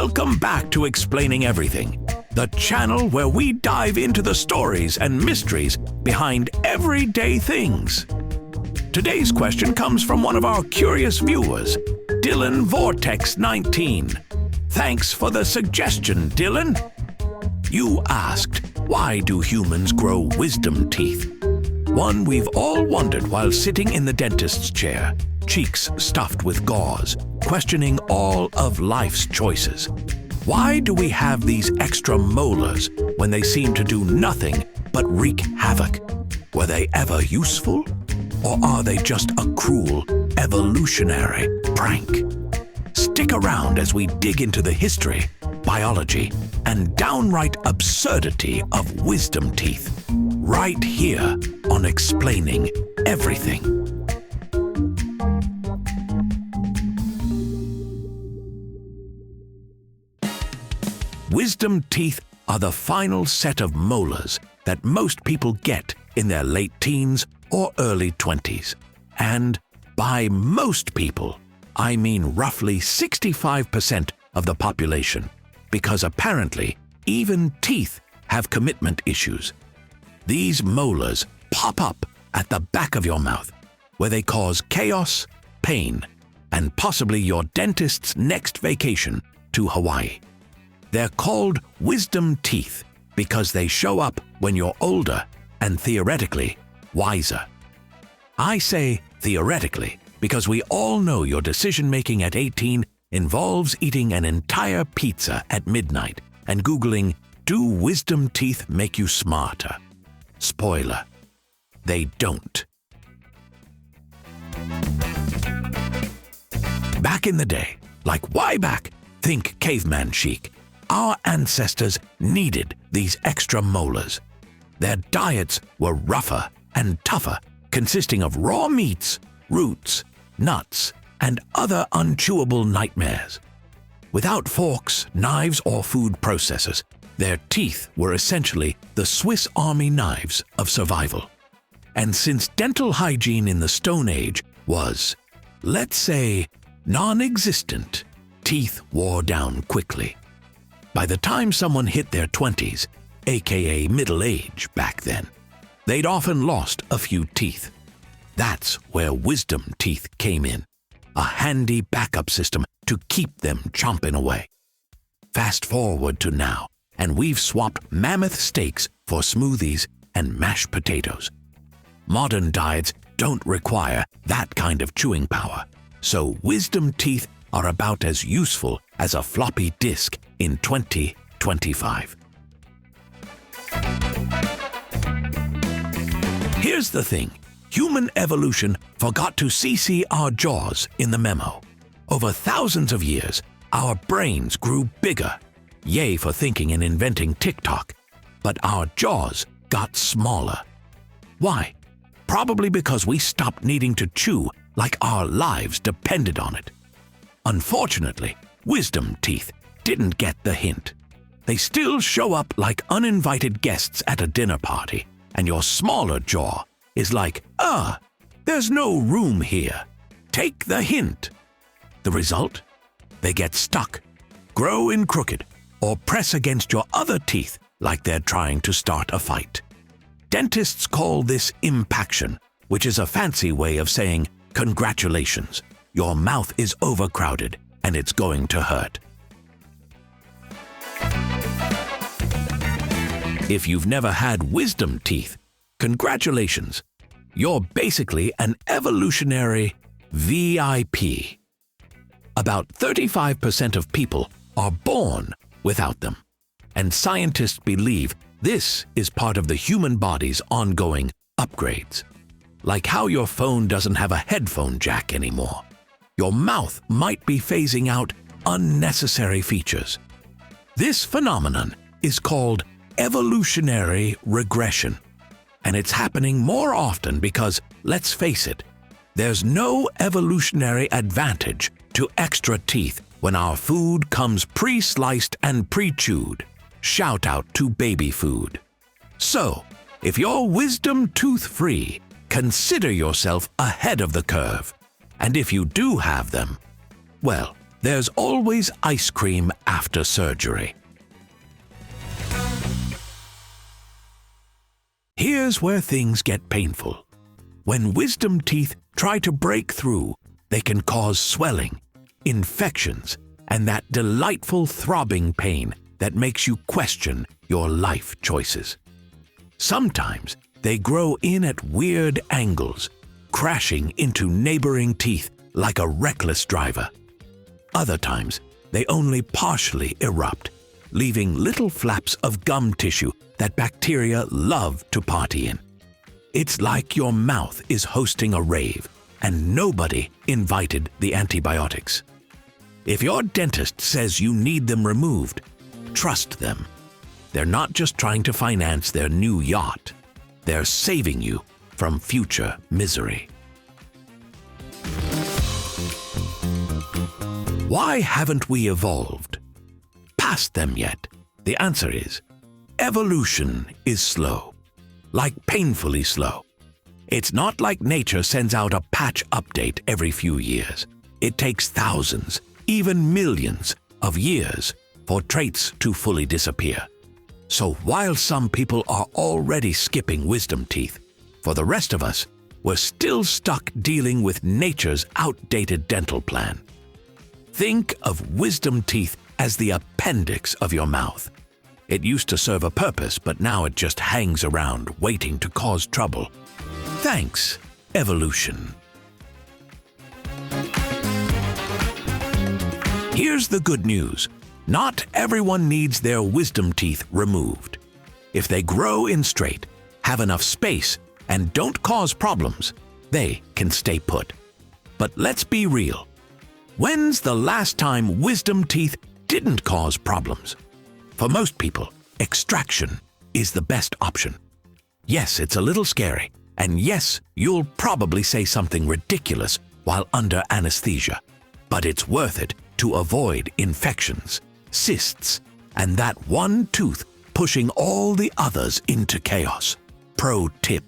Welcome back to Explaining Everything, the channel where we dive into the stories and mysteries behind everyday things. Today's question comes from one of our curious viewers, Dylan Vortex 19. Thanks for the suggestion, Dylan. You asked, why do humans grow wisdom teeth? One we've all wondered while sitting in the dentist's chair, cheeks stuffed with gauze, questioning all of life's choices. Why do we have these extra molars when they seem to do nothing but wreak havoc? Were they ever useful? Or are they just a cruel, evolutionary prank? Stick around as we dig into the history, biology, and downright absurdity of wisdom teeth, right here on Explaining Everything. Wisdom teeth are the final set of molars that most people get in their late teens or early 20s. And by most people, I mean roughly 65% of the population, because apparently even teeth have commitment issues. These molars pop up at the back of your mouth, where they cause chaos, pain, and possibly your dentist's next vacation to Hawaii. They're called wisdom teeth because they show up when you're older and theoretically wiser. I say theoretically because we all know your decision-making at 18 involves eating an entire pizza at midnight and Googling, do wisdom teeth make you smarter? Spoiler, they don't. Back in the day, like way back, think caveman chic, our ancestors needed these extra molars. Their diets were rougher and tougher, consisting of raw meats, roots, nuts, and other unchewable nightmares. Without forks, knives, or food processors, their teeth were essentially the Swiss Army knives of survival. And since dental hygiene in the Stone Age was, let's say, non-existent, teeth wore down quickly. By the time someone hit their 20s, aka middle age back then, they'd often lost a few teeth. That's where wisdom teeth came in, a handy backup system to keep them chomping away. Fast forward to now, and we've swapped mammoth steaks for smoothies and mashed potatoes. Modern diets don't require that kind of chewing power, so wisdom teeth are about as useful as a floppy disk in 2025. Here's the thing. Human evolution forgot to CC our jaws in the memo. Over thousands of years, our brains grew bigger. Yay for thinking and inventing TikTok. But our jaws got smaller. Why? Probably because we stopped needing to chew like our lives depended on it. Unfortunately, wisdom teeth didn't get the hint. They still show up like uninvited guests at a dinner party, and your smaller jaw is like, there's no room here. Take the hint. The result? They get stuck, grow in crooked, or press against your other teeth like they're trying to start a fight. Dentists call this impaction, which is a fancy way of saying, congratulations, your mouth is overcrowded and it's going to hurt. If you've never had wisdom teeth, congratulations. You're basically an evolutionary VIP. About 35% of people are born without them, and scientists believe this is part of the human body's ongoing upgrades. Like how your phone doesn't have a headphone jack anymore, your mouth might be phasing out unnecessary features. This phenomenon is called evolutionary regression, and it's happening more often because, let's face it, there's no evolutionary advantage to extra teeth when our food comes pre-sliced and pre-chewed. Shout out to baby food. So, if you're wisdom tooth-free, consider yourself ahead of the curve. And if you do have them, well, there's always ice cream after surgery. Here's where things get painful. When wisdom teeth try to break through, they can cause swelling, infections, and that delightful throbbing pain that makes you question your life choices. Sometimes they grow in at weird angles, crashing into neighboring teeth like a reckless driver. Other times, they only partially erupt, leaving little flaps of gum tissue that bacteria love to party in. It's like your mouth is hosting a rave, and nobody invited the antibiotics. If your dentist says you need them removed, trust them. They're not just trying to finance their new yacht. They're saving you from future misery. Why haven't we evolved past them yet? The answer is, evolution is slow, like painfully slow. It's not like nature sends out a patch update every few years. It takes thousands, even millions of years for traits to fully disappear. So while some people are already skipping wisdom teeth, for the rest of us, we're still stuck dealing with nature's outdated dental plan. Think of wisdom teeth as the appendix of your mouth. It used to serve a purpose, but now it just hangs around waiting to cause trouble. Thanks, evolution. Here's the good news. Not everyone needs their wisdom teeth removed. If they grow in straight, have enough space, and don't cause problems, they can stay put. But let's be real. When's the last time wisdom teeth didn't cause problems? For most people, extraction is the best option. Yes, it's a little scary, and yes, you'll probably say something ridiculous while under anesthesia, but it's worth it to avoid infections, cysts, and that one tooth pushing all the others into chaos. Pro tip: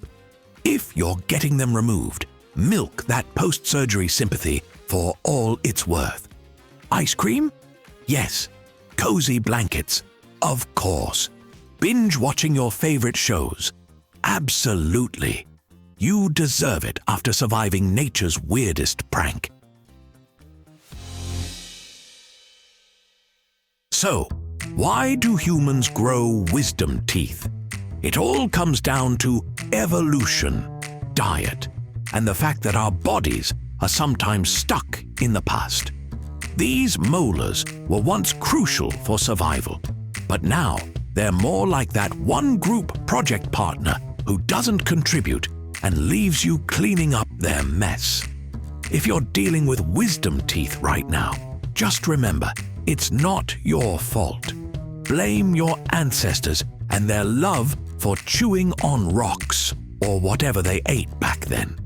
if you're getting them removed, milk that post-surgery sympathy for all it's worth. Ice cream? Yes. Cozy blankets? Of course. Binge watching your favorite shows? Absolutely. You deserve it after surviving nature's weirdest prank. So, why do humans grow wisdom teeth? It all comes down to evolution, diet, and the fact that our bodies are sometimes stuck in the past. These molars were once crucial for survival, but now they're more like that one group project partner who doesn't contribute and leaves you cleaning up their mess. If you're dealing with wisdom teeth right now, just remember, it's not your fault. Blame your ancestors and their love for chewing on rocks or whatever they ate back then.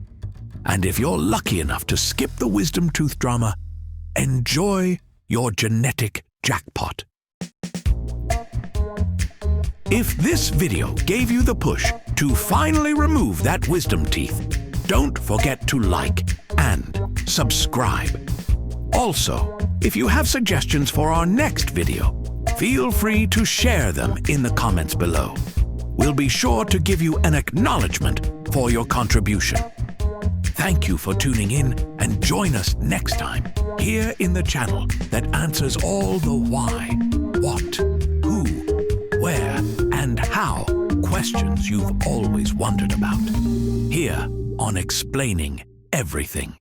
And if you're lucky enough to skip the wisdom tooth drama, enjoy your genetic jackpot. If this video gave you the push to finally remove that wisdom teeth, don't forget to like and subscribe. Also, if you have suggestions for our next video, feel free to share them in the comments below. We'll be sure to give you an acknowledgement for your contribution. Thank you for tuning in, and join us next time here in the channel that answers all the why, what, who, where, and how questions you've always wondered about. Here on Explaining Everything.